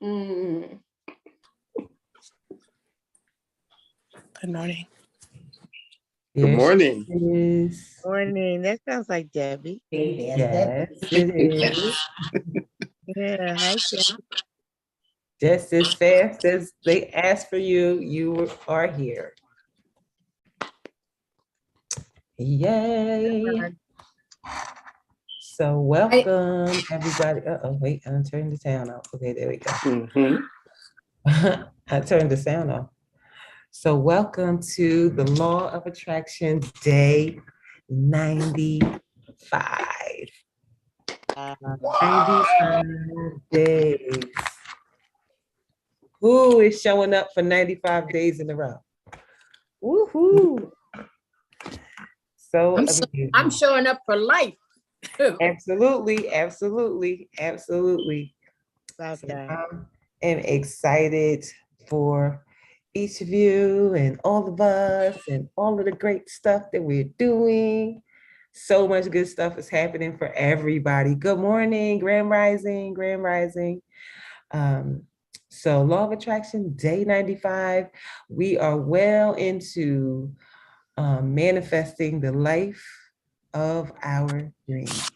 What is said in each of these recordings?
Mm. Good morning. Good morning. Morning. That sounds like Debbie. Yes, it is. Yeah. Hi, Debbie. Just as fast as they ask for you, you are here. Yay. So welcome, everybody. Uh-oh, wait, I'm turning the sound off. Okay, there we go. I turned the sound off. So welcome to the Law of Attraction Day 95. 95 days. Who is showing up for 95 days in a row? Woohoo! So amazing. I'm showing up for life. Absolutely, absolutely, absolutely. Love that. I am excited for each of you and all of us and all of the great stuff that we're doing. So much good stuff is happening for everybody. Good morning, Grand Rising, Grand Rising. So Law of Attraction, day 95. We are well into manifesting the life of our dreams.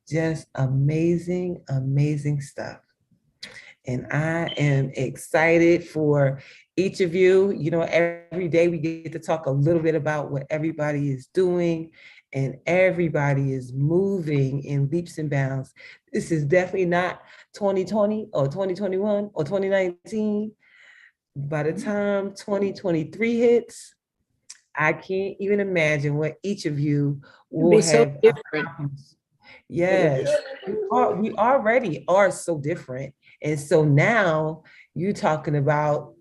Just amazing, amazing stuff. And I am excited for each of you. You know, every day we get to talk a little bit about what everybody is doing, and everybody is moving in leaps and bounds. This is definitely not 2020 or 2021 or 2019. By the time 2023 hits, I can't even imagine what each of you will have. So different. Yes, we already are so different. And so now you talking about,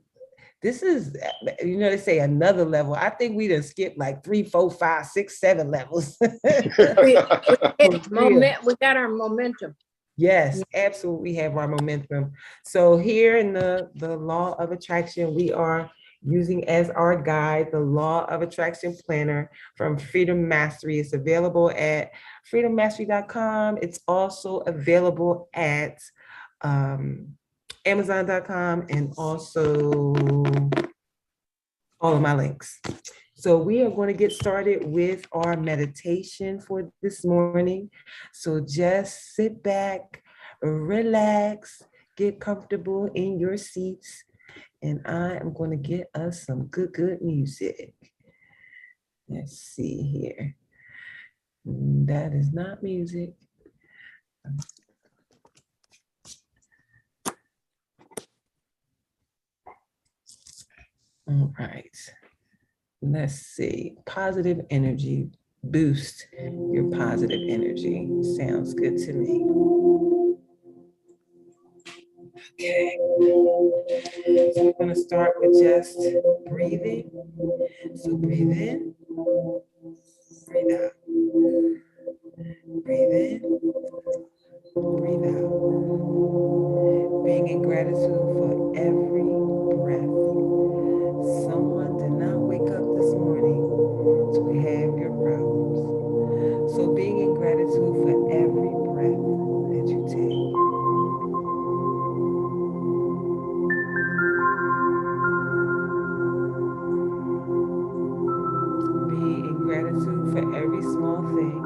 this is, you know, they say another level. I think we done skipped like 3, 4, 5, 6, 7 levels. We got our momentum. Yes, absolutely, we have our momentum. So here in the Law of Attraction, we are using as our guide the Law of Attraction Planner from Freedom Mastery. It's available at freedommastery.com. It's also available at Amazon.com and also all of my links. So we are going to get started with our meditation for this morning. So just sit back, relax, get comfortable in your seats, and I am going to get us some good music. Let's see here. That is not music. All right. Let's see. Positive energy. Boost your positive energy. Sounds good to me. Okay. So we're going to start with just breathing. So breathe in, breathe out. Breathe in, breathe out. Being in gratitude for every breath. Someone did not wake up this morning to have your problems. So being in gratitude for every breath that you take. Be in gratitude for every small thing.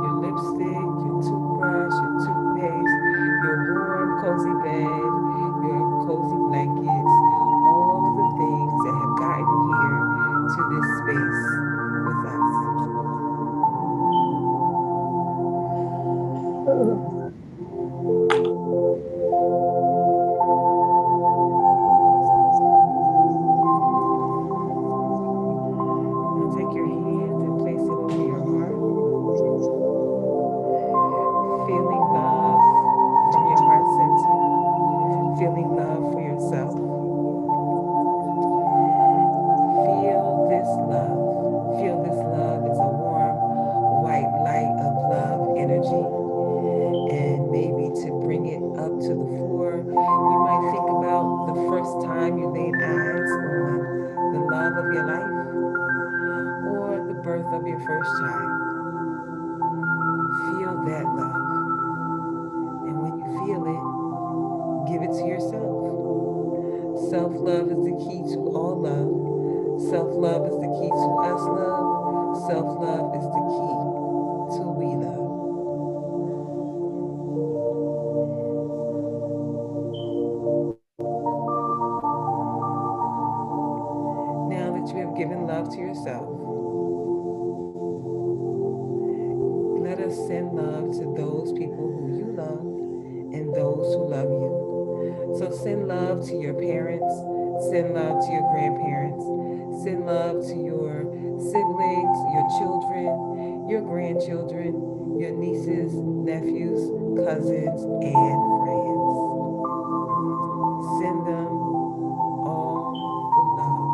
Your lipstick, your toothbrush, your toothpaste, your warm, cozy bed, your cozy blankets, all of the things that have gotten you here to this space with us. Now take your hand and place it over your heart. Feeling love from your heart center. Feeling love for yourself. Feel this love. Feel this love. It's a warm, white light of love energy. your first child. Feel that love. And when you feel it, give it to yourself. Self-love is the key to all love. Self-love is the key to us love. Self-love is the key to we love. Now that you have given love to yourself, let us send love to those people who you love and those who love you. So send love to your parents, send love to your grandparents, send love to your siblings, your children, your grandchildren, your nieces, nephews, cousins, and friends. Send them all the love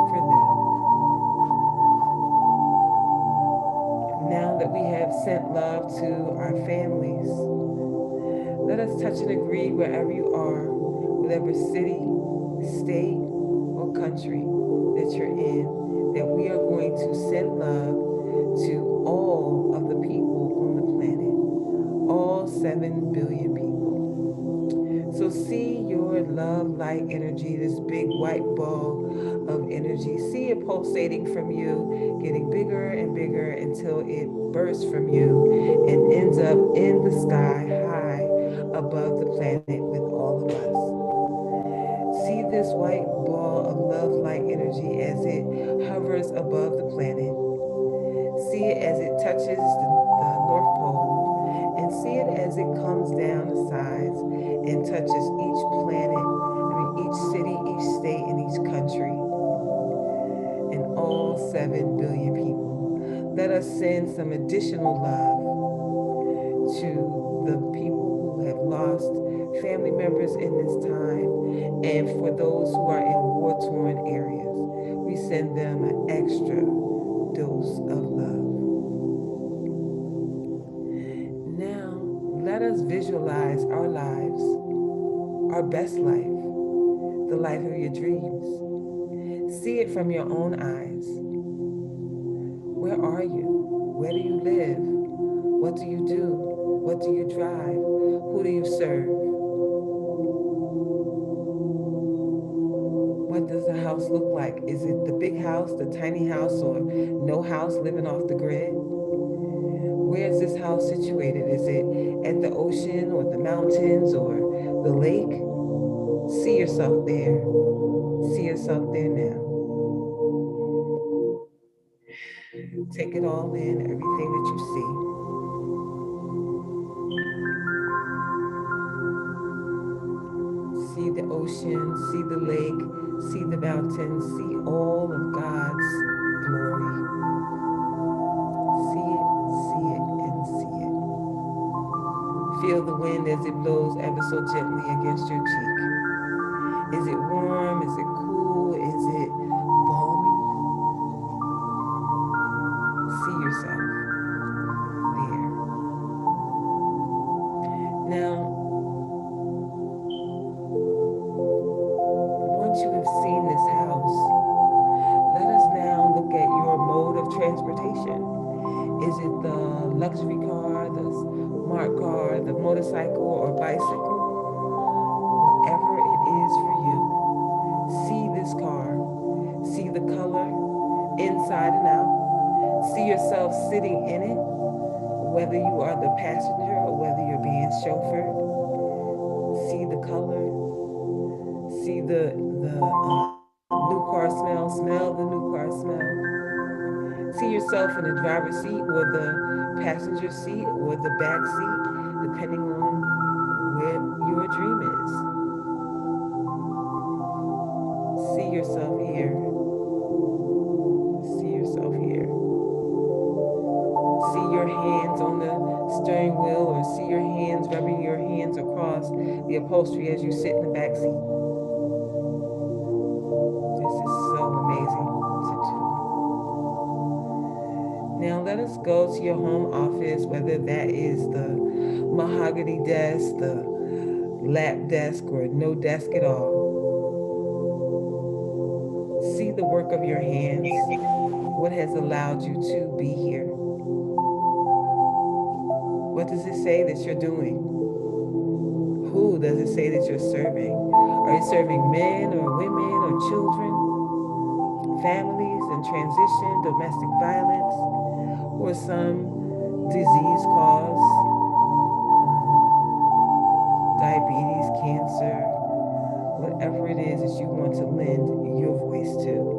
for them. Now that we have sent love to our families, let us touch and agree wherever you are, whatever city, state, or country that you're in, that we are going to send love to all of the people on the planet, all 7 billion people. So see your love light energy, this big white ball of energy. See it pulsating from you, getting bigger and bigger until it bursts from you and ends up in the sky high above the planet with all of us. See this white ball of love light energy as it hovers above the planet. See it as it touches the North Pole, and see it as it comes down the sides and touches each planet, each city, each state, and each country, and all 7 billion people. Let us send some additional love to the people who have lost family members in this time, and for those who are in war-torn areas, we send them an extra dose of love. Now, let us visualize our lives, our best life, the life of your dreams. See it from your own eyes. Where are you? Where do you live? What do you do? What do you drive? Who do you serve? What does the house look like? Is it the big house, the tiny house, or no house living off the grid? Where is this house situated? Is it at the ocean or the mountains or the lake? See yourself there. See yourself there now. Take it all in, everything that you see. See the ocean, see the lake, see the mountains, see all of God's glory. See it, and see it. Feel the wind as it blows ever so gently against your cheek. Is it warm? Is it cool? Is it balmy? See yourself there. Now, once you have seen this house, let us now look at your mode of transportation. Is it the luxury car, the smart car, the motorcycle or bicycle? Whatever it is for you, see this car, see the color inside and out. See yourself sitting in it, whether you are the passenger or whether you're being chauffeured. See the color, see the new car smell the new car smell. See yourself in the driver's seat or the passenger seat or the back seat, depending on where your dream is. See yourself here. See yourself here. See your hands on the steering wheel, or see your hands rubbing your hands across the upholstery as you sit in the back seat. This is so amazing to do. Now let us go to your home office, whether that is the mahogany desk, the lap desk, or no desk at all. See the work work of your hands? What has allowed you to be here? What does it say that you're doing? Who does it say that you're serving? Are you serving men or women or children, families in transition, domestic violence, or some disease cause, diabetes, cancer, whatever it is that you want to lend your voice to?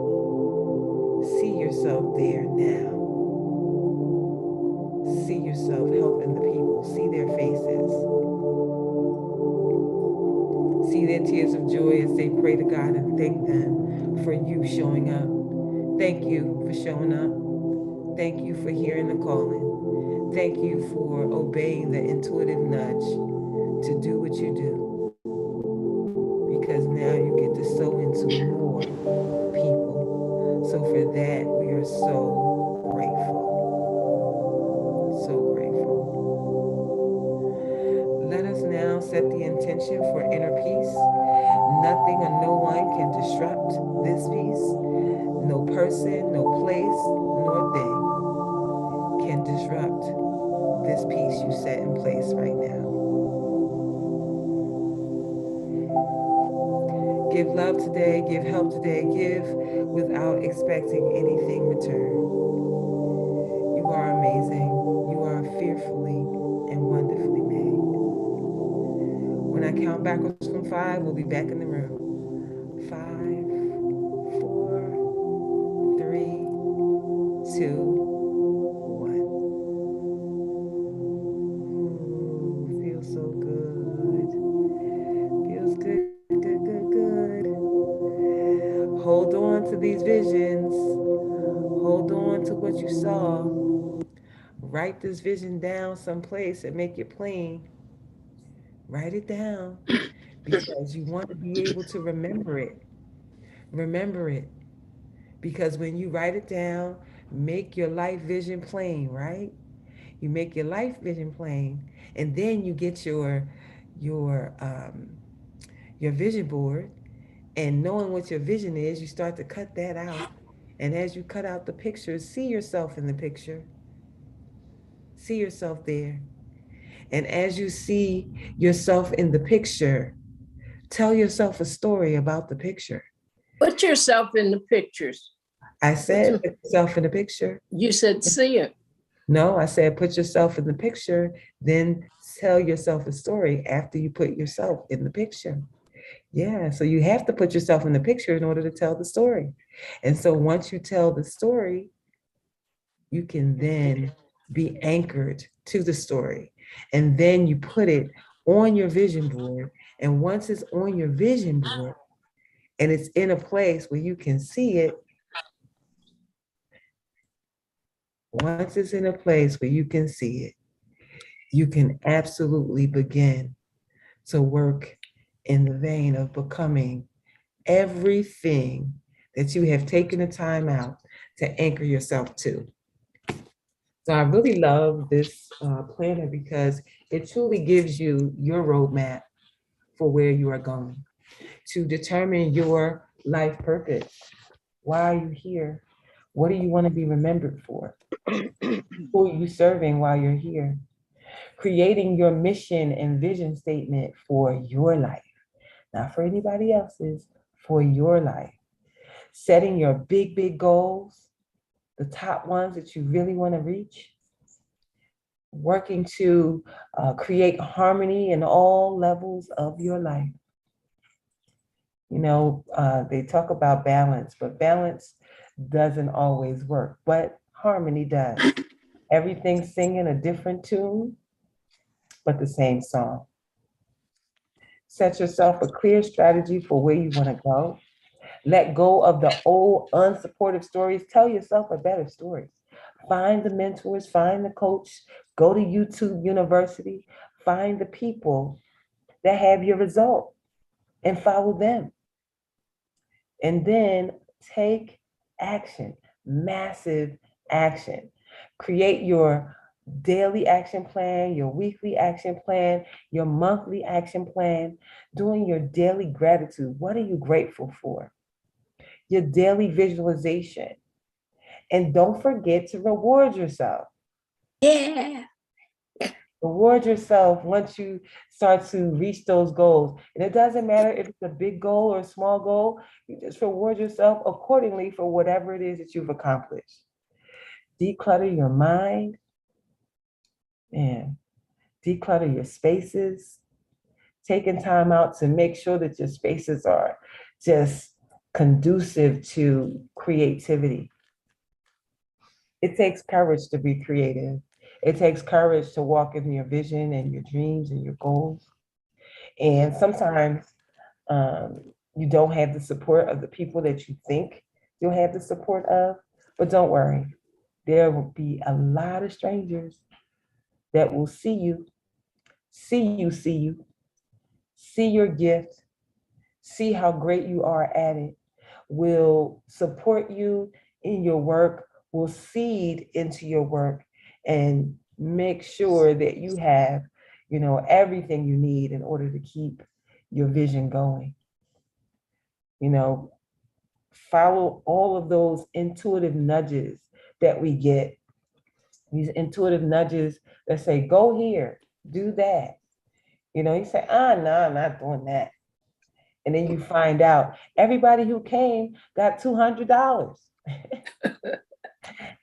See yourself there now. See yourself helping the people. See their faces. See their tears of joy as they pray to God and thank them for you showing up. Thank you for showing up. Thank you for hearing the calling. Thank you for obeying the intuitive nudge to do what you do. Because now you get to sow into more people. So for that, we are so grateful. So grateful. Let us now set the intention for inner peace. Nothing or no one can disrupt this peace. No person, no place, nor thing can disrupt this peace you set in place right now. Give love today, give help today, give without expecting anything return. You are amazing. You are fearfully and wonderfully made. When I count backwards from 5, we'll be back in the room. 5, 4, 3, 2, 1. Ooh, feels so good. Feels good, good, good, good. Hold on to these visions. Hold on to what you saw. Write this vision down someplace and make it plain. Write it down because you want to be able to remember it. Remember it. Because when you write it down, make your life vision plain, right? You make your life vision plain, and then you get your vision board, and knowing what your vision is, you start to cut that out. And as you cut out the pictures, see yourself in the picture. See yourself there. And as you see yourself in the picture, tell yourself a story about the picture. Put yourself in the pictures. I said, put yourself in the picture. You said see it. No, I said, put yourself in the picture, then tell yourself a story after you put yourself in the picture. Yeah, so you have to put yourself in the picture in order to tell the story. And so once you tell the story, you can then be anchored to the story. And then you put it on your vision board. And once it's on your vision board and it's in a place where you can see it, once it's in a place where you can see it, you can absolutely begin to work in the vein of becoming everything that you have taken the time out to anchor yourself to. So I really love this planner because it truly gives you your roadmap for where you are going to determine your life purpose. Why are you here? What do you want to be remembered for? Who are you serving while you're here? Creating your mission and vision statement for your life, not for anybody else's, for your life. Setting your big, big goals, the top ones that you really want to reach. Working to create harmony in all levels of your life. You know, they talk about balance, but balance doesn't always work, but harmony does. Everything singing a different tune, but the same song. Set yourself a clear strategy for where you want to go. Let go of the old unsupportive stories. Tell yourself a better story. Find the mentors, find the coach, go to YouTube University, find the people that have your result and follow them. And then take action, massive action. Create your daily action plan, your weekly action plan, your monthly action plan, doing your daily gratitude. What are you grateful for? your daily visualization. And don't forget to reward yourself. Yeah. Reward yourself once you start to reach those goals. And it doesn't matter if it's a big goal or a small goal, you just reward yourself accordingly for whatever it is that you've accomplished. Declutter your mind and declutter your spaces. Taking time out to make sure that your spaces are just conducive to creativity. It takes courage to be creative. It takes courage to walk in your vision and your dreams and your goals. And sometimes you don't have the support of the people that you think you'll have the support of, but don't worry. There will be a lot of strangers that will see you, see your gift, see how great you are at it, will support you in your work, will seed into your work, and make sure that you have, everything you need in order to keep your vision going. Follow all of those intuitive nudges that we get, these intuitive nudges that say, go here, do that. You say, no, I'm not doing that. And then you find out everybody who came got $200.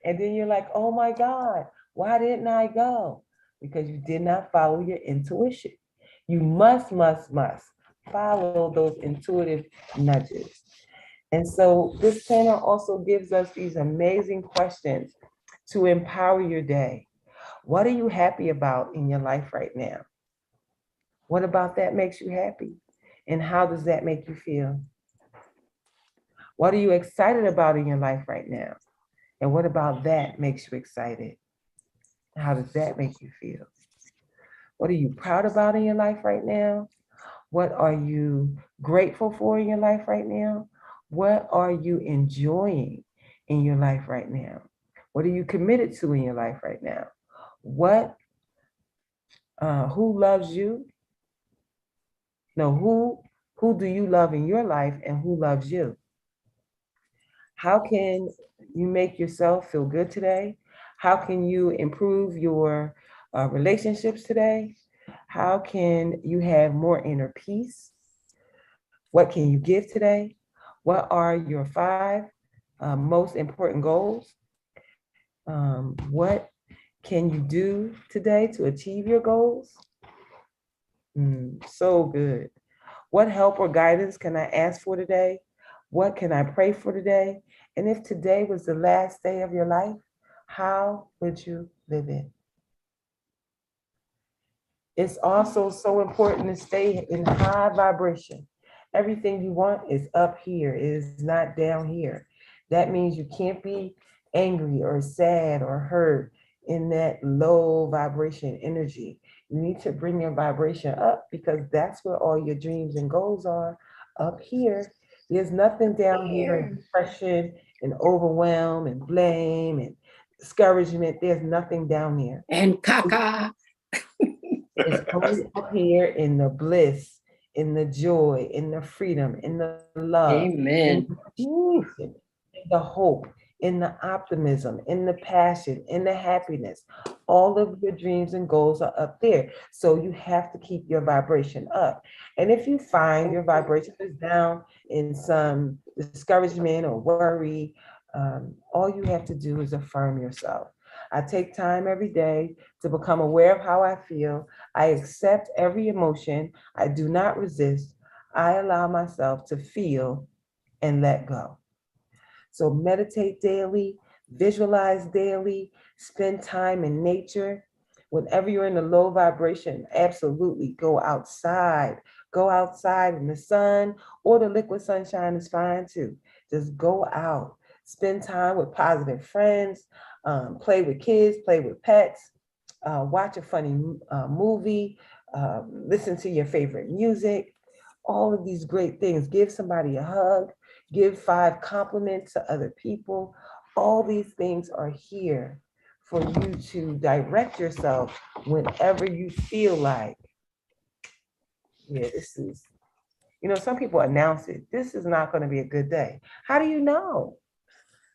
And then you're like, oh my God, why didn't I go? Because you did not follow your intuition. You must follow those intuitive nudges. And so this planner also gives us these amazing questions to empower your day. What are you happy about in your life right now? What about that makes you happy? And how does that make you feel? What are you excited about in your life right now? And what about that makes you excited? How does that make you feel? What are you proud about in your life right now? What are you grateful for in your life right now? What are you enjoying in your life right now? What are you committed to in your life right now? Who loves you? No, who do you love in your life and who loves you? How can you make yourself feel good today? How can you improve your relationships today? How can you have more inner peace? What can you give today? What are your 5 most important goals? What can you do today to achieve your goals? So good. What help or guidance can I ask for today? What can I pray for today? And if today was the last day of your life, how would you live it? It's also so important to stay in high vibration. Everything you want is up here, it is not down here. That means you can't be angry or sad or hurt in that low vibration energy. You need to bring your vibration up because that's where all your dreams and goals are, up here. There's nothing down here in depression and overwhelm and blame and discouragement. There's nothing down there. And caca. It's only up here in the bliss, in the joy, in the freedom, in the love, Amen. in the hope, in the optimism, in the passion, in the happiness. All of your dreams and goals are up there. So you have to keep your vibration up. And if you find your vibration is down in some discouragement or worry, all you have to do is affirm yourself. I take time every day to become aware of how I feel. I accept every emotion. I do not resist. I allow myself to feel and let go. So meditate daily, visualize daily, spend time in nature. Whenever you're in a low vibration, absolutely go outside. Go outside in the sun or the liquid sunshine is fine too. Just go out, spend time with positive friends, play with kids, play with pets, watch a funny movie, listen to your favorite music, all of these great things. Give somebody a hug, give 5 compliments to other people. All these things are here for you to direct yourself whenever you feel like, yeah, this is You know, some people announce it. This is not going to be a good day. How do you know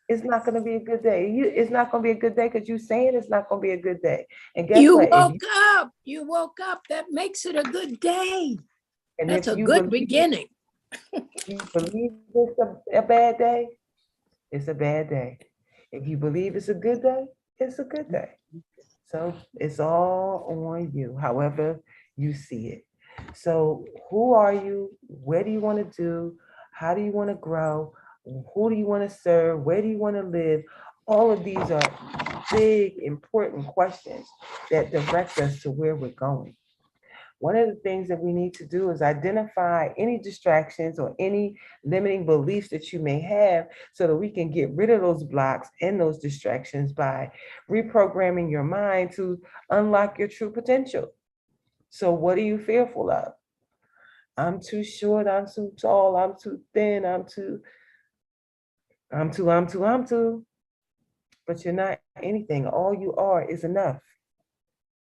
it's not going to be a good day? It's not going to be a good day because you're saying it's not going to be a good day. And guess You what? woke up. That makes it a good day. And That's if a you good believe, beginning. you believe it's a bad day, it's a bad day. If you believe it's a good day, it's a good day. So it's all on you, however you see it. So who are you? Where do you want to do? How do you want to grow? Who do you want to serve? Where do you want to live? All of these are big, important questions that direct us to where we're going. One of the things that we need to do is identify any distractions or any limiting beliefs that you may have so that we can get rid of those blocks and those distractions by reprogramming your mind to unlock your true potential. So what are you fearful of? I'm too short, I'm too tall, I'm too thin, I'm too. But you're not anything. All you are is enough.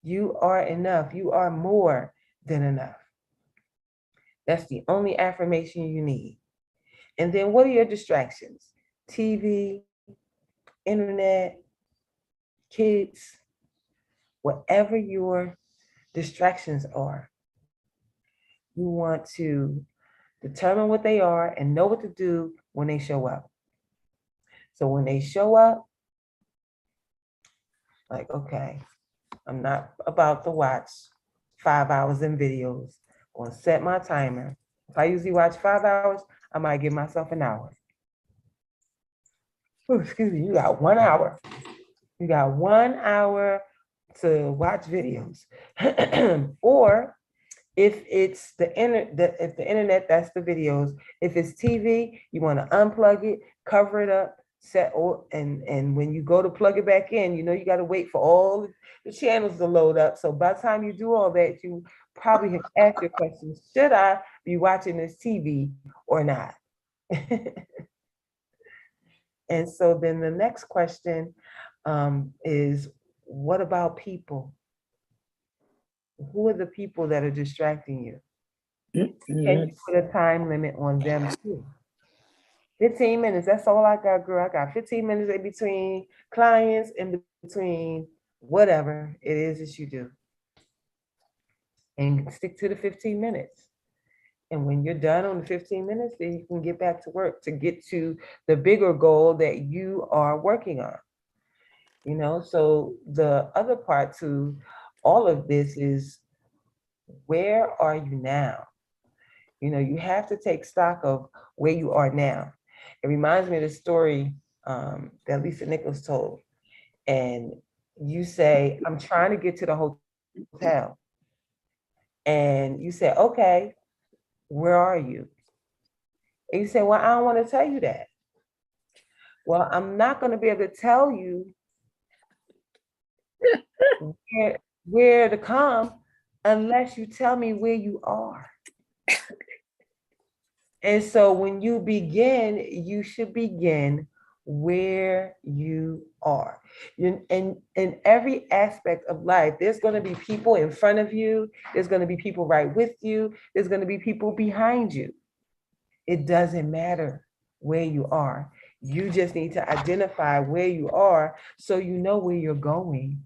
You are enough. You are more than enough. That's the only affirmation you need. And then what are your distractions? TV, internet, kids, whatever your distractions are. You want to determine what they are and know what to do when they show up. So when they show up, like, okay, I'm not about to watch 5 hours in videos. I'm gonna set my timer. If I usually watch 5 hours, I might give myself an hour. Oh, excuse me, you got 1 hour. You got 1 hour to watch videos. Or if it's if the internet, that's the videos. If it's TV, you want to unplug it, cover it up, and when you go to plug it back in, you know you got to wait for all the channels to load up. So by the time you do all that, you probably have asked your question: should I be watching this TV or not? And so then the next question is, what about people? Who are the people that are distracting you? Can you put a time limit on them too? 15 minutes, that's all I got, girl. I got 15 minutes in between clients, in between whatever it is that you do. And stick to the 15 minutes. And when you're done on the 15 minutes, then you can get back to work to get to the bigger goal that you are working on. You know, so the other part to all of this is, where are you now? You know, you have to take stock of where you are now. It reminds me of the story that Lisa Nichols told. And you say, I'm trying to get to the hotel. And you say, okay, where are you? And you say, well, I don't want to tell you that. Well, I'm not going to be able to tell you where to come unless you tell me where you are. And so when you begin, you should begin where you are. And in every aspect of life, there's going to be people in front of you. There's going to be people right with you. There's going to be people behind you. It doesn't matter where you are. You just need to identify where you are so you know where you're going.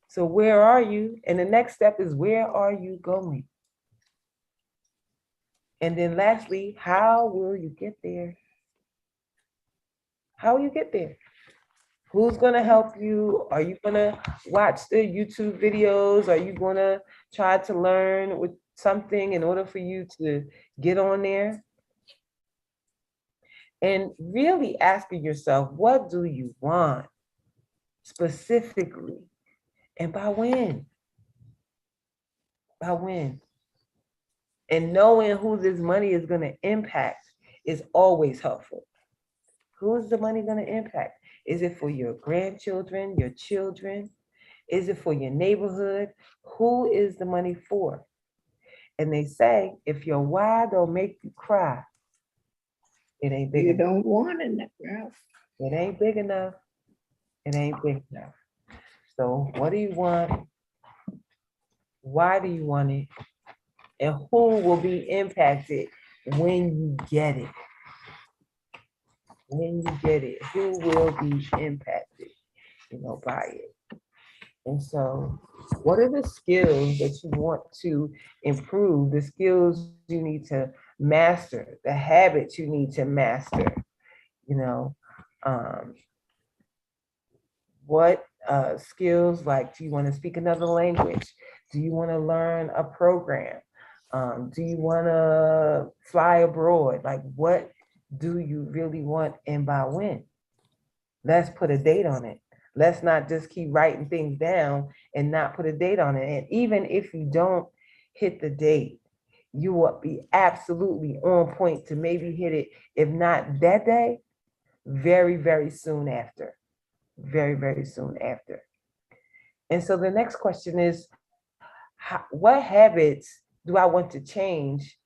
So where are you? And the next step is, where are you going? And then lastly, how will you get there? How will you get there? Who's going to help you? Are you going to watch the YouTube videos? Are you going to try to learn with something in order for you to get on there? And really asking yourself, what do you want specifically? And by when? By when? And knowing who this money is going to impact is always helpful. Who is the money going to impact? Is it for your grandchildren, your children? Is it for your neighborhood? Who is the money for? And they say, if your why don't make you cry, it ain't big You enough. don't want it, Ralph. It ain't big enough. It ain't big enough. So what do you want? Why do you want it? and who will be impacted when you get it. When you get it, who will be impacted, by it. And so, what are the skills that you want to improve, the skills you need to master, the habits you need to master? What skills, like, do you want to speak another language? Do you want to learn a program? Do you want to fly abroad? Like, what do you really want and by when? Let's put a date on it. Let's not just keep writing things down and not put a date on it. And even if you don't hit the date, you will be absolutely on point to maybe hit it, if not that day, very, very soon after. Very, very soon after. And so the next question is, what habits do I want to change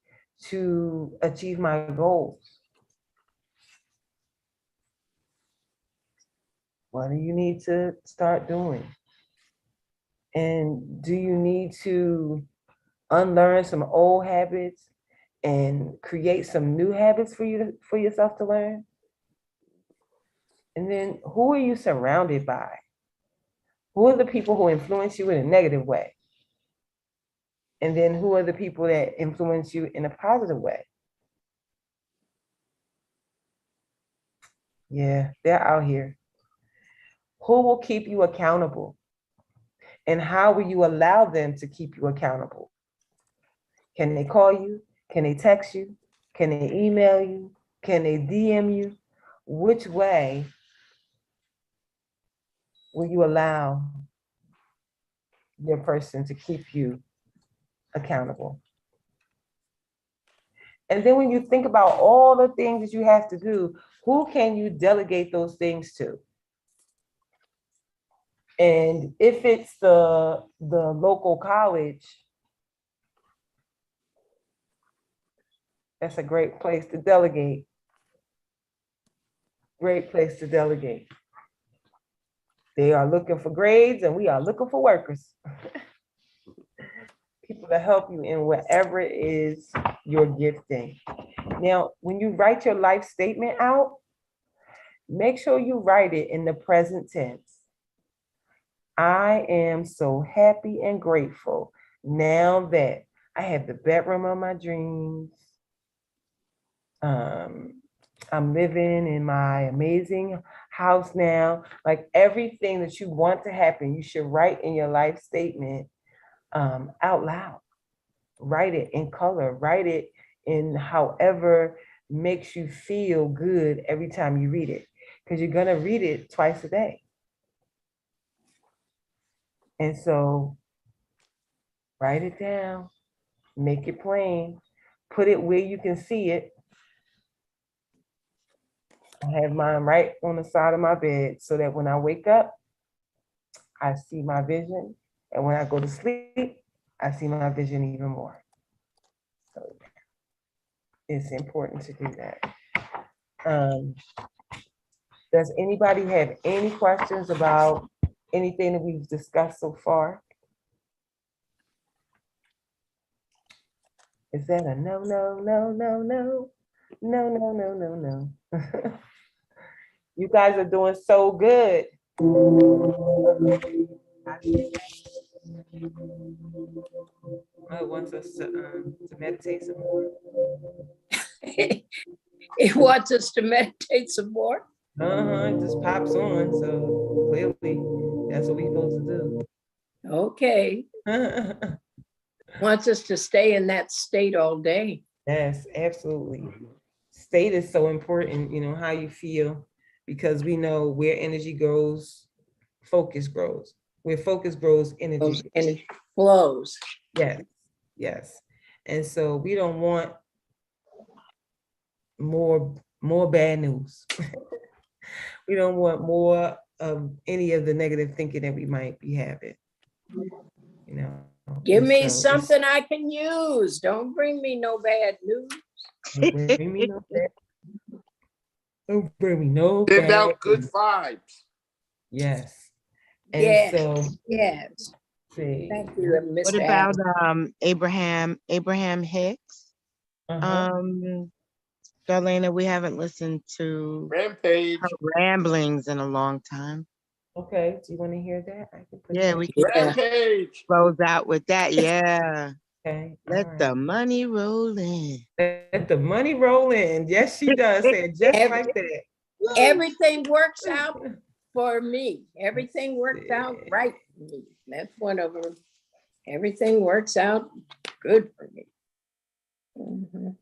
to achieve my goals? What do you need to start doing? And do you need to unlearn some old habits and create some new habits for yourself to learn? And then, who are you surrounded by? Who are the people who influence you in a negative way? And then, who are the people that influence you in a positive way? Yeah, they're out here. Who will keep you accountable? And how will you allow them to keep you accountable? Can they call you? Can they text you? Can they email you? Can they DM you? Which way will you allow your person to keep you accountable? And then when you think about all the things that you have to do, who can you delegate those things to? And if it's the local college, that's a great place to delegate. Great place to delegate. They are looking for grades and we are looking for workers. People to help you in whatever it is you're gifting. Now, when you write your life statement out, make sure you write it in the present tense. I am so happy and grateful now that I have the bedroom of my dreams. I'm living in my amazing house now. Like, everything that you want to happen, you should write in your life statement out loud. Write it in color, write it in however makes you feel good every time you read it, because you're gonna read it twice a day. And so write it down, make it plain, put it where you can see it. I have mine right on the side of my bed so that when I wake up, I see my vision. And when I go to sleep, I see my vision even more. So it's important to do that. Does anybody have any questions about anything that we've discussed so far? Is that a no, no, no, no, no, no, no, no, no, no? You guys are doing so good. It wants us to meditate some more. It wants us to meditate some more. It just pops on. So clearly, that's what we're supposed to Okay. do. Wants us to stay in that state all day. Yes, absolutely. State is so important, how you feel, because we know where energy goes, focus grows. Where focus grows, energy. And it flows. Yes, yes. And so we don't want more bad news. We don't want more of any of the negative thinking that we might be having. Give me something I can use. Don't bring me no bad news. Don't bring me no bad. Don't bring me no Give bad out good news. vibes. Yes. And Yes. so Yes. see. Thank you, What Mr. about Adams. Abraham Hicks? Uh-huh. Darlena, we haven't listened to Rampage. her ramblings in a long time. Okay, do you want to hear that? I can put Yeah, that. we can Yeah. Rampage. close out with that. Yeah. Okay. Let all the right. money roll in. Let the money roll in. Yes, she does. Say it just Every- like that. Everything works out for me. Everything works out Yeah. right for me. That's one of them. Everything works out good for me. Mhm.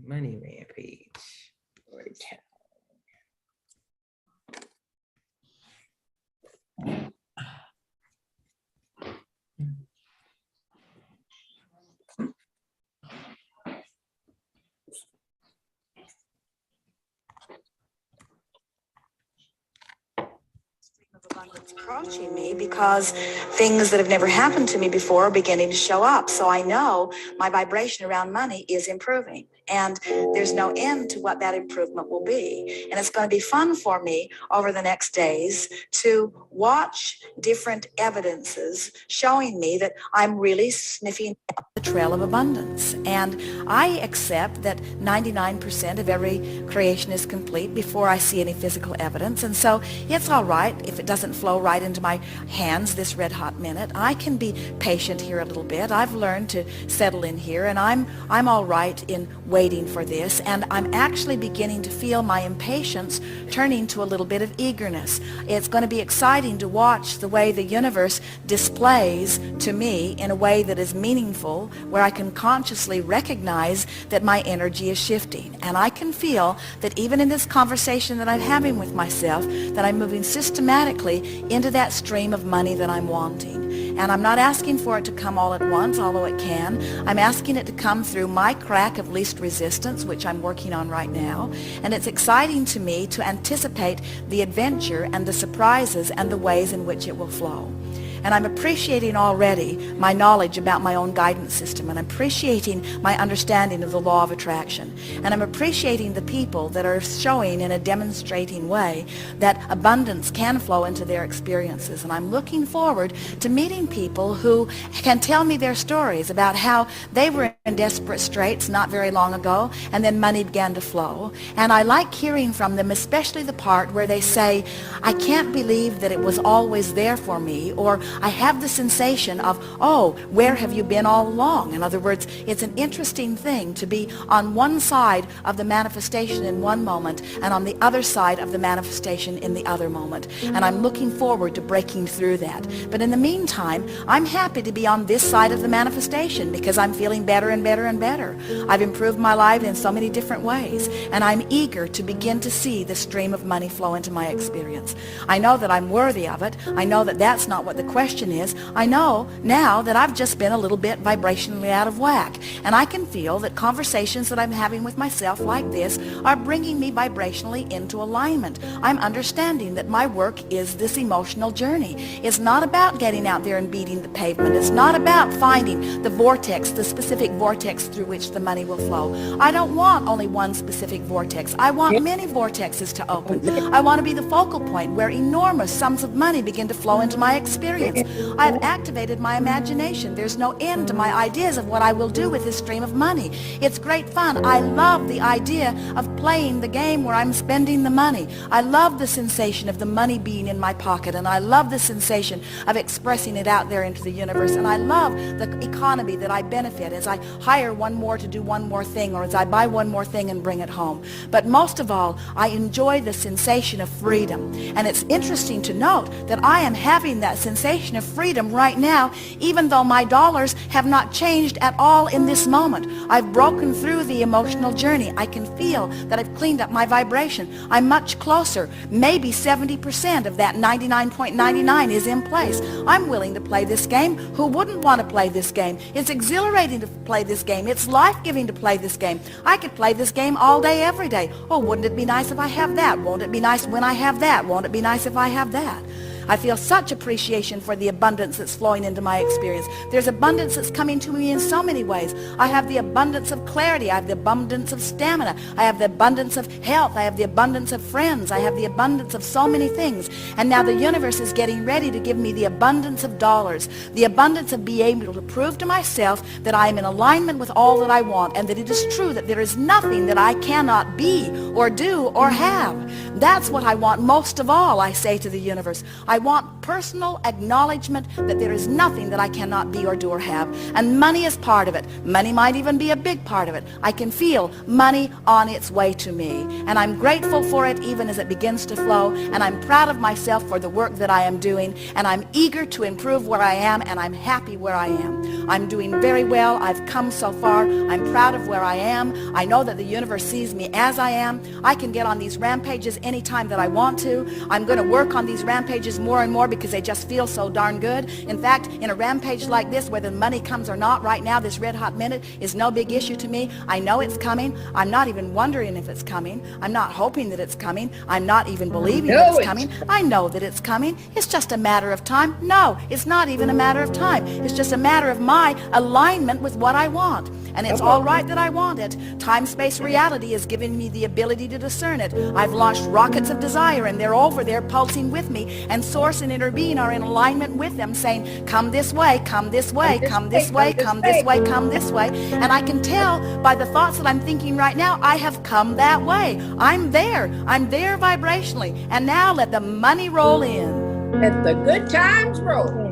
Money rampage. Right. Abundance approaching me because things that have never happened to me before are beginning to show up. So I know my vibration around money is improving, and there's no end to what that improvement will be. And it's going to be fun for me over the next days to watch different evidences showing me that I'm really sniffing the trail of abundance. And I accept that 99% of every creation is complete before I see any physical evidence. And so it's all right if it doesn't flow right into my hands this red hot minute. I can be patient here a little bit. I've learned to settle in here, and I'm all right in waiting for this. And I'm actually beginning to feel my impatience turning to a little bit of eagerness. It's going to be exciting to watch the way the universe displays to me in a way that is meaningful, where I can consciously recognize that my energy is shifting. And I can feel that even in this conversation that I'm having with myself, that I'm moving systematically into that stream of money that I'm wanting. And I'm not asking for it to come all at once, although it can. I'm asking it to come through my crack of least resistance, which I'm working on right now. And it's exciting to me to anticipate the adventure and the surprises and the ways in which it will flow. And I'm appreciating already my knowledge about my own guidance system, and I'm appreciating my understanding of the law of attraction. And I'm appreciating the people that are showing in a demonstrating way that abundance can flow into their experiences. And I'm looking forward to meeting people who can tell me their stories about how they were in desperate straits not very long ago, and then money began to flow. And I like hearing from them, especially the part where they say, I can't believe that it was always there for me, or I have the sensation of, oh, where have you been all along? In other words, it's an interesting thing to be on one side of the manifestation in one moment and on the other side of the manifestation in the other moment. And I'm looking forward to breaking through that. But in the meantime, I'm happy to be on this side of the manifestation because I'm feeling better and better and better. I've improved my life in so many different ways, and I'm eager to begin to see the stream of money flow into my experience. I know that I'm worthy of it. I know that that's not what the question is. I know now that I've just been a little bit vibrationally out of whack, and I can feel that conversations that I'm having with myself like this are bringing me vibrationally into alignment. I'm understanding that my work is this emotional journey. It's not about getting out there and beating the pavement. It's not about finding the vortex, the specific vortex through which the money will flow. I don't want only one specific vortex. I want many vortexes to open. I want to be the focal point where enormous sums of money begin to flow into my experience. I've activated my imagination. There's no end to my ideas of what I will do with this stream of money. It's great fun. I love the idea of playing the game where I'm spending the money. I love the sensation of the money being in my pocket, and I love the sensation of expressing it out there into the universe. And I love the economy that I benefit as I hire one more to do one more thing, or as I buy one more thing and bring it home. But most of all, I enjoy the sensation of freedom. And it's interesting to note that I am having that sensation of freedom right now, even though my dollars have not changed at all in this moment. I've broken through the emotional journey. I can feel that I've cleaned up my vibration. I'm much closer. Maybe 70% of that 99.99 is in place. I'm willing to play this game. Who wouldn't want to play this game? It's exhilarating to play this game. It's life-giving to play this game. I could play this game all day, every day. Oh, wouldn't it be nice if I have that? Won't it be nice when I have that? Won't it be nice if I have that? I feel such appreciation for the abundance that's flowing into my experience. There's abundance that's coming to me in so many ways. I have the abundance of clarity. I have the abundance of stamina. I have the abundance of health. I have the abundance of friends. I have the abundance of so many things. And now the universe is getting ready to give me the abundance of dollars, the abundance of being able to prove to myself that I am in alignment with all that I want, and that it is true that there is nothing that I cannot be or do or have. That's what I want most of all, I say to the universe. I want personal acknowledgement that there is nothing that I cannot be or do or have. And money is part of it. Money might even be a big part of it. I can feel money on its way to me. And I'm grateful for it even as it begins to flow. And I'm proud of myself for the work that I am doing. And I'm eager to improve where I am, and I'm happy where I am. I'm doing very well. I've come so far. I'm proud of where I am. I know that the universe sees me as I am. I can get on these rampages anytime that I want to. I'm going to work on these rampages more and more because they just feel so darn good. In fact, in a rampage like this, whether money comes or not right now, this red hot minute is no big issue to me. I know it's coming. I'm not even wondering if it's coming. I'm not hoping that it's coming. I'm not even believing that it's coming. I know that it's coming. It's just a matter of time. No, it's not even a matter of time. It's just a matter of my alignment with what I want. And it's all right that I want it. Time-space reality is giving me the ability to discern it. I've launched rockets of desire, and they're over there pulsing with me, and Source and Inner Being are in alignment with them, saying, come this way, come this way, come this way, come this way, come this way. And I can tell by the thoughts that I'm thinking right now, I have come that way. I'm there vibrationally. And now let the money roll in. Let the good times roll.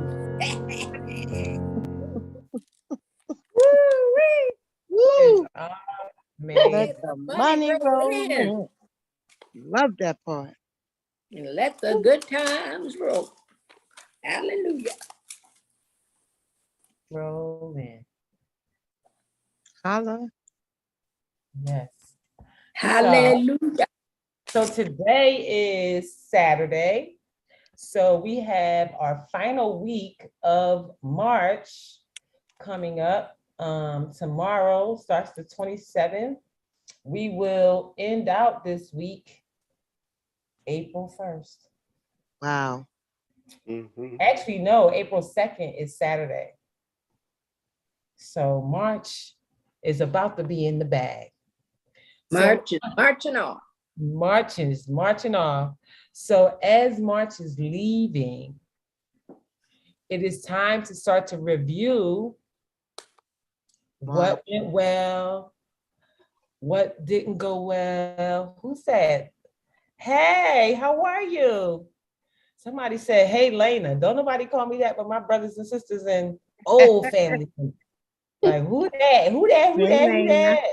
Woo! Man, Let the money roll in. Love that part. And let the good times roll. Hallelujah. rolling. Holla. Yes. Hallelujah. So today is Saturday. So we have our final week of March coming up. Tomorrow starts the 27th. We will end out this week, April 1st. Wow. Actually, no, April 2nd is Saturday. So March is about to be in the bag. Marching on. Marching off. So as March is leaving, it is time to start to review what went well, what didn't go well. Who said, hey, how are you? Somebody said, hey, Lena. Don't nobody call me that but my brothers and sisters and old family. Like, who that? Who that? Who Hey, that? Who Lena. that?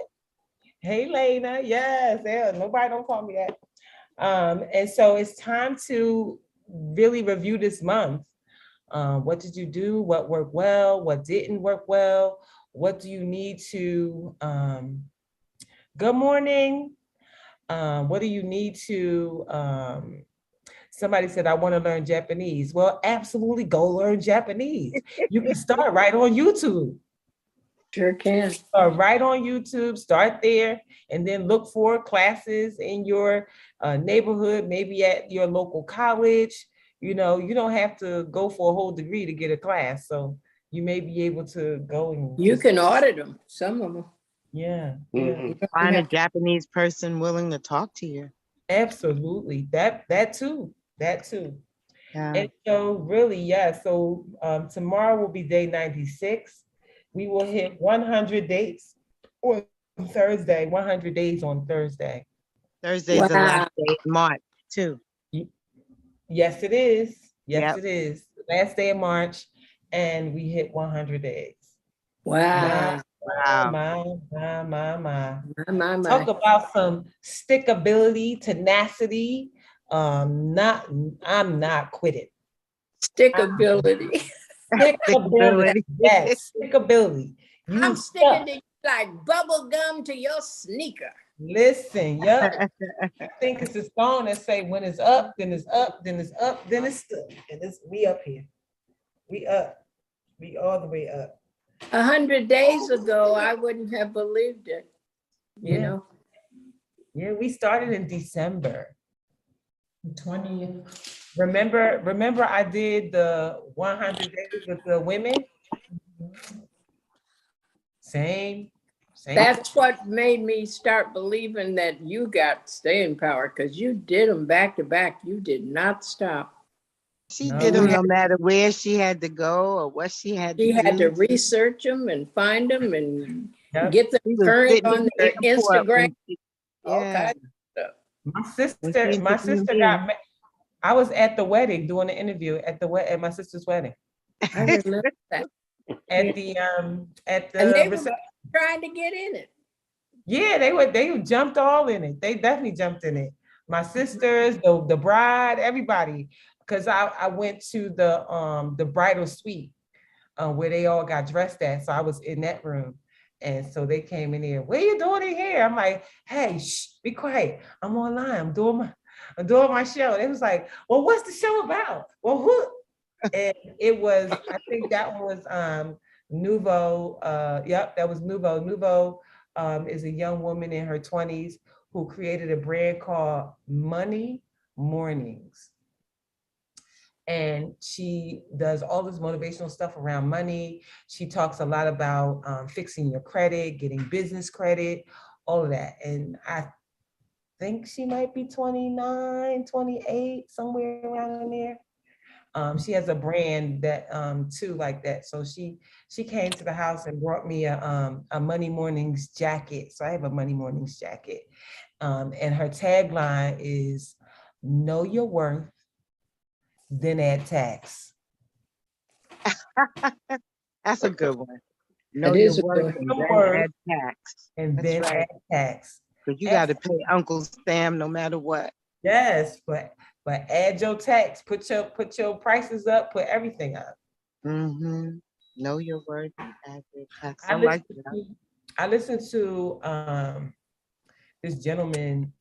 Hey, Lena. Yes, yeah, nobody don't call me that. And so it's time to really review this month. What did you do? What worked well? What didn't work well? What do you need to, good morning. What do you need to, somebody said, I want to learn Japanese. Well, absolutely go learn Japanese. You can start right on YouTube. Sure can. Start right on YouTube, start there, and then look for classes in your neighborhood, maybe at your local college. You know, you don't have to go for a whole degree to get a class. So you may be able to go and You just- can audit them, some of them. Yeah, Find a Japanese person willing to talk to you. absolutely. That too. Yeah. And so really, yeah. So tomorrow will be day 96. We will hit 100 dates on Thursday, 100 days on Thursday. Thursday's the Wow. last day of March, too. Yes, it is. Yes, Yep. it is. Last day of March, and we hit 100 days. Wow. Wow. My. My. Talk about some stickability, tenacity. I'm not quitting. Stickability. Stickability. Yes, stickability. You I'm stuck. sticking to you like bubble gum to your sneaker. Listen, yup. I think it's a song that say when it's up, then it's up, then it's up, then it's stuck. And we up here. We up. We all the way up. 100 days ago, I wouldn't have believed it. You know, Yeah, we started in December. 20th. Remember I did the 100 days with the women? Same. That's what made me start believing that you got staying power, because you did them back to back. You did not stop. She No. did them no matter where she had to go or what she had to She had to do. research them and find them and Yep. get them She was current sitting on in their the airport Instagram. when she- All Yeah. kinds of stuff. My when sister, she my interviewed sister me. I was at the wedding doing the interview at my sister's wedding. I remember that. At the And they were reception. trying to get in it. Yeah, they jumped all in it. They definitely jumped in it. My sisters, the bride, everybody. Because I went to the bridal suite where they all got dressed at. So I was in that room. And so they came in here. What are you doing in here? I'm like, hey, shh, be quiet. I'm online. I'm doing my show. They was like, well, what's the show about? Well, who? And it was, I think that one was Nouveau. Yep, that was Nouveau. Nouveau is a young woman in her 20s who created a brand called Money Mornings. And she does all this motivational stuff around money. She talks a lot about fixing your credit, getting business credit, all of that. And I think she might be 29, 28, somewhere around in there. She has a brand that too like that. So she came to the house and brought me a Money Mornings jacket. So I have a Money Mornings jacket. And her tagline is know your worth, then add tax. That's a good one. Know It your is a worth good and Your then worth. add tax. And That's then right. add tax. Because you got to pay Uncle Sam no matter what. Yes, but add your tax, put your prices up, put everything up. Mm-hmm. Know your worth and add your tax. I I like listened that. to, I listened to this gentleman,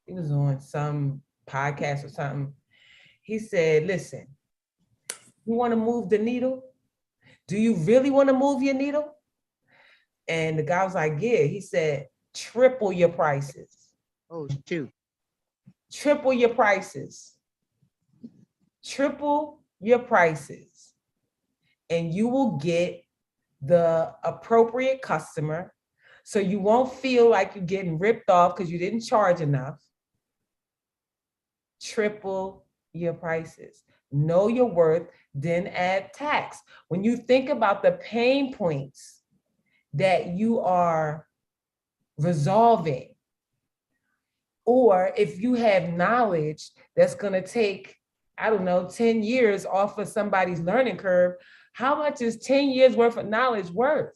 he was on some podcast or something. He said, listen, you want to move the needle? Do you really want to move your needle? And the guy was like, yeah. He said, triple your prices. Oh, shoot. Triple your prices. Triple your prices. And you will get the appropriate customer. So you won't feel like you're getting ripped off because you didn't charge enough. Triple your prices. Know your worth, then add tax. When you think about the pain points that you are resolving, or if you have knowledge that's going to take, I don't know, 10 years off of somebody's learning curve, how much is 10 years worth of knowledge worth?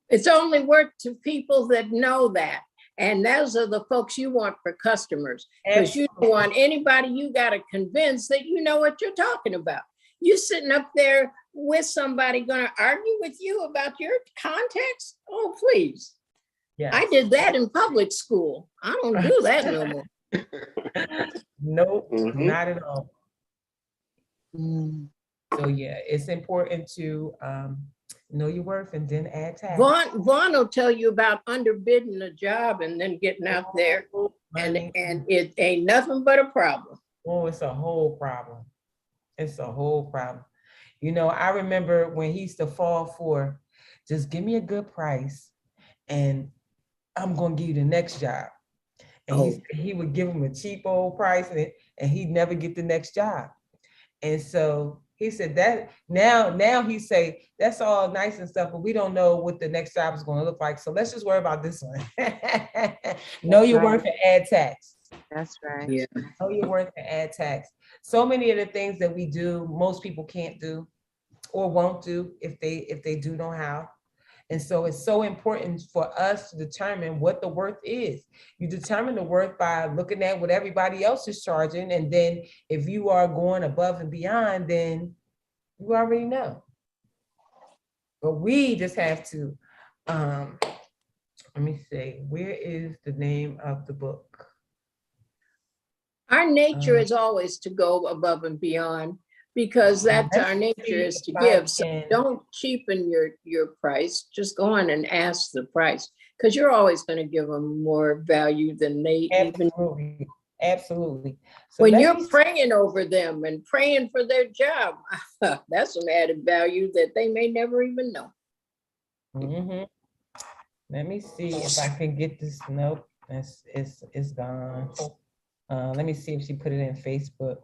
It's only worth to people that know that. And those are the folks you want for customers. Because you don't want anybody you got to convince that you know what you're talking about. You sitting up there with somebody going to argue with you about your context? Oh, please. Yes. I did that in public school. I don't do that no more. Nope, Mhm. not at all. Mm. So yeah, it's important to know your worth and then add tax. Vaughn will tell you about underbidding a job and then getting out there, and it ain't nothing but a problem. Oh, it's a whole problem. It's a whole problem. You know, I remember when he used to fall for, just give me a good price and I'm going to give you the next job. And he would give him a cheap old price and he'd never get the next job. And so he said that now he say, that's all nice and stuff, but we don't know what the next job is going to look like. So let's just worry about this one. Know your worth and add tax. That's right. Yeah. Know your worth and add tax. So many of the things that we do, most people can't do or won't do if they do know how. And so it's so important for us to determine what the worth is. You determine the worth by looking at what everybody else is charging. And then if you are going above and beyond, then you already know. But we just have to, let me see, where is the name of the book? Our nature is always to go above and beyond, because that's our nature, is to give. So don't cheapen your price. Just go on and ask the price, because you're always going to give them more value than they even. Absolutely. Absolutely. So When let you're me praying over them and praying for their job, that's some added value that they may never even know. Mhm. Let me see if I can get this. Nope, it's gone. Let me see if she put it in Facebook.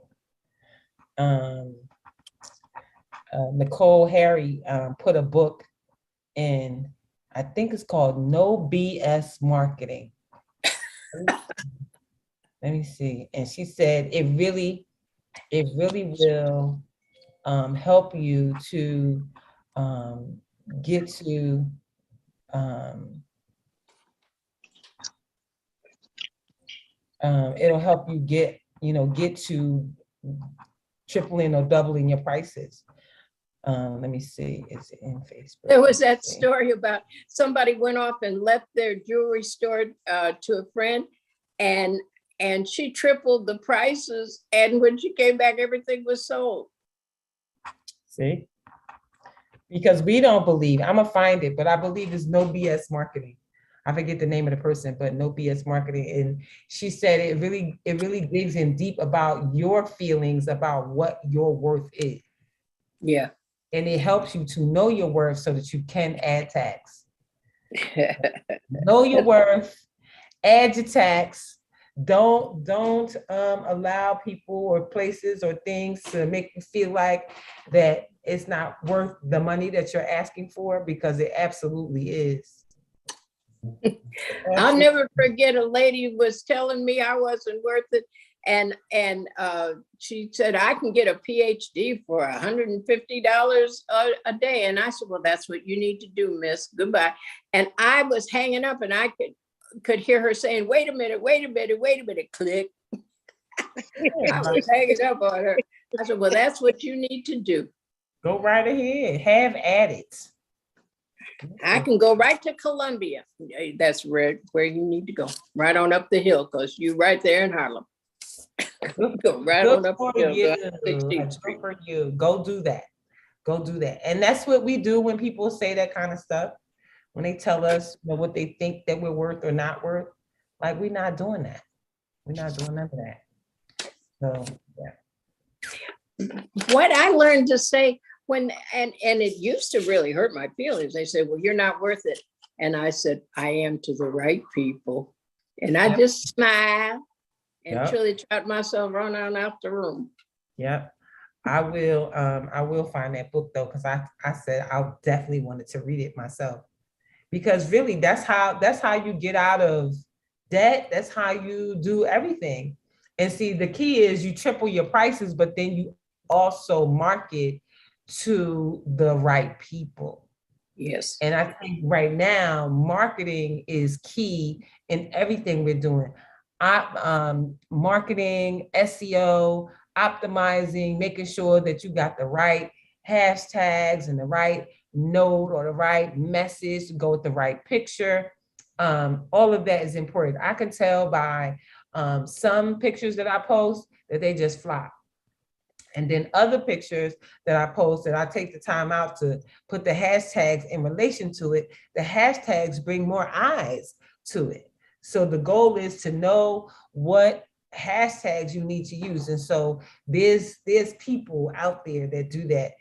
Nicole Harry put a book in, I think it's called No BS Marketing. Let me see. And she said it really will help you to get to it'll help you get to tripling or doubling your prices. Let me see, it's in Facebook. There was that story about somebody went off and left their jewelry store to a friend, and she tripled the prices. And when she came back, everything was sold. See, because we don't believe, I'm gonna find it, but I believe it's No BS Marketing. I forget the name of the person, but No BS Marketing. And she said it really digs in deep about your feelings about what your worth is. Yeah. And it helps you to know your worth so that you can add tax. Know your worth, add your tax. Don't allow people or places or things to make you feel like that it's not worth the money that you're asking for, because it absolutely is. I'll never forget, a lady was telling me I wasn't worth it. And she said, I can get a PhD for $150 a day. And I said, well, that's what you need to do, miss. Goodbye. And I was hanging up, and I could hear her saying, wait a minute, click. I was hanging up on her. I said, well, that's what you need to do. Go right ahead, have at it. I can go right to Columbia. That's where you need to go, right on up the hill, because you're right there in Harlem. Go right on up the hill. Good for you. Go do that. And that's what we do when people say that kind of stuff. When they tell us what they think that we're worth or not worth, like, we're not doing that. We're not doing none of that. So yeah. What I learned to say and it used to really hurt my feelings. They said, well, you're not worth it. And I said, I am to the right people. And I just smiled and truly trout myself run on out the room. Yep. I will find that book though, because I said I definitely wanted to read it myself. Because really, that's how you get out of debt. That's how you do everything. And see, the key is you triple your prices, but then you also market to the right people. Yes. And I think right now, marketing is key in everything we're doing. Marketing, SEO, optimizing, making sure that you got the right hashtags and the right note or the right message, go with the right picture. All of that is important. I can tell by some pictures that I post that they just flop. And then other pictures that I post that I take the time out to put the hashtags in relation to it, the hashtags bring more eyes to it. So the goal is to know what hashtags you need to use. And so there's people out there that do that.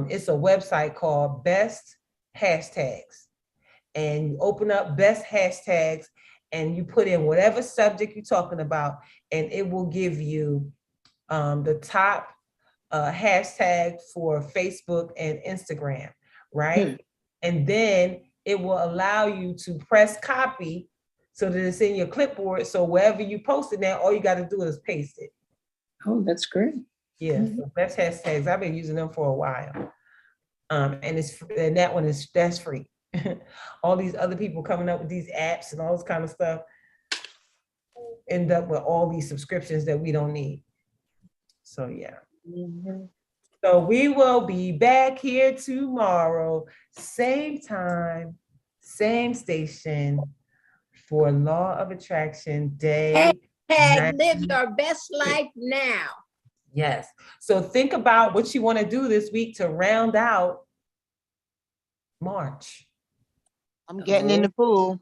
It's a website called Best Hashtags. And you open up Best Hashtags and you put in whatever subject you're talking about, and it will give you the top hashtag for Facebook and Instagram, right? And then it will allow you to press copy so that it's in your clipboard. So wherever you post it now, all you got to do is paste it. Oh, that's great. Yeah, so Best Hashtags. I've been using them for a while. And that one that's free. All these other people coming up with these apps and all this kind of stuff end up with all these subscriptions that we don't need. So yeah. So we will be back here tomorrow, same time, same station, for Law of Attraction Day. Live your best life now. Yes. So think about what you want to do this week to round out March. I'm getting in the pool.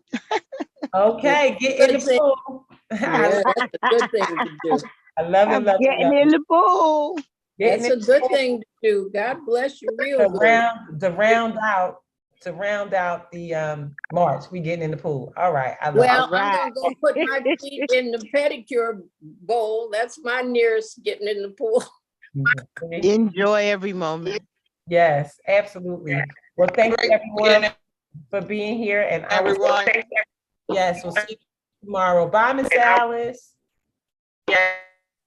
Okay, get in the pool. Yeah, that's a good thing to do. I love it, I'm love it, getting love in it. the pool. That's Getting a good thing to do. God bless you real good. to round out the March, we getting in the pool. All right, I love Well, it. I'm Right. gonna go put my feet in the pedicure bowl. That's my nearest getting in the pool. See? Enjoy every moment. Yes, absolutely. Well, thank you everyone for being here, and I will. Everyone. Yes, we'll see you tomorrow. Bye, Miss Alice. Yeah.